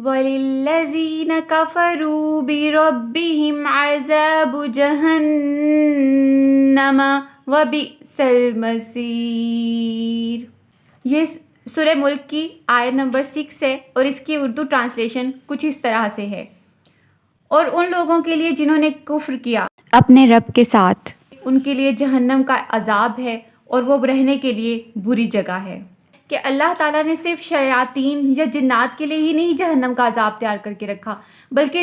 وَلِلَّذِينَ كَفَرُوا بِرَبِّهِمْ عَذَابُ جَهَنَّمَ وَبِئْسَ الْمَصِيرُ۔ یہ سورہ ملک کی آیت نمبر 6 ہے اور اس کی اردو ٹرانسلیشن کچھ اس طرح سے ہے: اور ان لوگوں کے لیے جنہوں نے کفر کیا اپنے رب کے ساتھ، ان کے لیے جہنم کا عذاب ہے اور وہ رہنے کے لیے بری جگہ ہے۔ کہ اللہ تعالیٰ نے صرف شیاطین یا جنات کے لیے ہی نہیں جہنم کا عذاب تیار کر کے رکھا، بلکہ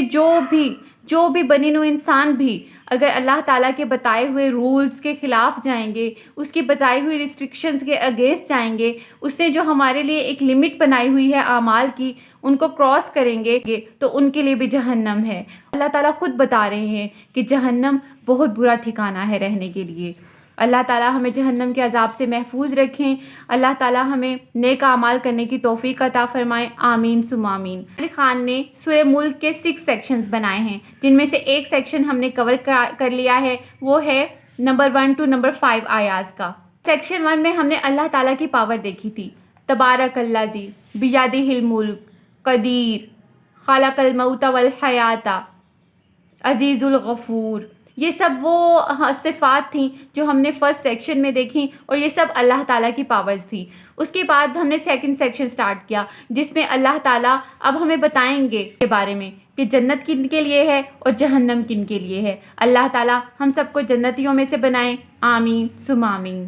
جو بھی بنی نوع انسان بھی اگر اللہ تعالیٰ کے بتائے ہوئے رولز کے خلاف جائیں گے، اس کی بتائی ہوئی ریسٹرکشنز کے اگینسٹ جائیں گے، اس نے جو ہمارے لیے ایک لمٹ بنائی ہوئی ہے اعمال کی، ان کو کراس کریں گے تو ان کے لیے بھی جہنم ہے۔ اللہ تعالیٰ خود بتا رہے ہیں کہ جہنم بہت برا ٹھکانہ ہے رہنے کے لیے۔ اللہ تعالیٰ ہمیں جہنم کے عذاب سے محفوظ رکھیں۔ اللہ تعالیٰ ہمیں نیک اعمال کرنے کی توفیق عطا فرمائیں، آمین ثم آمین۔ علی خان نے سورہ ملک کے 6 سیکشنز بنائے ہیں، جن میں سے ایک سیکشن ہم نے کور کر لیا ہے، وہ ہے نمبر 1 to نمبر 5 آیات کا۔ سیکشن 1 میں ہم نے اللہ تعالیٰ کی پاور دیکھی تھی، تبارک الذی بیدہ الملک، قدیر، خلق الموت والحیات، عزیز الغفور۔ یہ سب وہ صفات تھیں جو ہم نے فرسٹ سیکشن میں دیکھیں اور یہ سب اللہ تعالیٰ کی پاورز تھی۔ اس کے بعد ہم نے سیکنڈ سیکشن سٹارٹ کیا، جس میں اللہ تعالیٰ اب ہمیں بتائیں گے کے بارے میں کہ جنت کن کے لیے ہے اور جہنم کن کے لیے ہے۔ اللہ تعالیٰ ہم سب کو جنتیوں میں سے بنائیں، آمین ثم آمین۔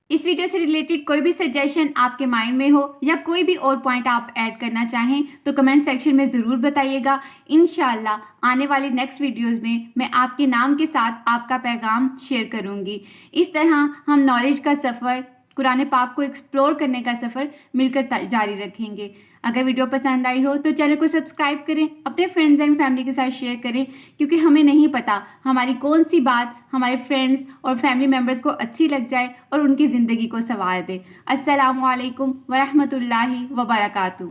اس ویڈیو سے ریلیٹڈ کوئی بھی سجیشن آپ کے مائنڈ میں ہو یا کوئی بھی اور پوائنٹ آپ ایڈ کرنا چاہیں تو کمنٹ سیکشن میں ضرور بتائیے گا۔ انشاءاللہ آنے والی نیکسٹ ویڈیوز میں آپ کے نام کے ساتھ آپ کا پیغام شیئر کروں گی۔ اس طرح ہم نالج کا سفر، قرآن پاک کو ایکسپلور کرنے کا سفر مل کر جاری رکھیں گے۔ اگر ویڈیو پسند آئی ہو تو چینل کو سبسکرائب کریں، اپنے فرینڈز اینڈ فیملی کے ساتھ شیئر کریں، کیونکہ ہمیں نہیں پتہ ہماری کون سی بات ہمارے فرینڈز اور فیملی ممبرز کو اچھی لگ جائے اور ان کی زندگی کو سنوار دے۔ السلام علیکم ورحمۃ اللہ وبرکاتہ۔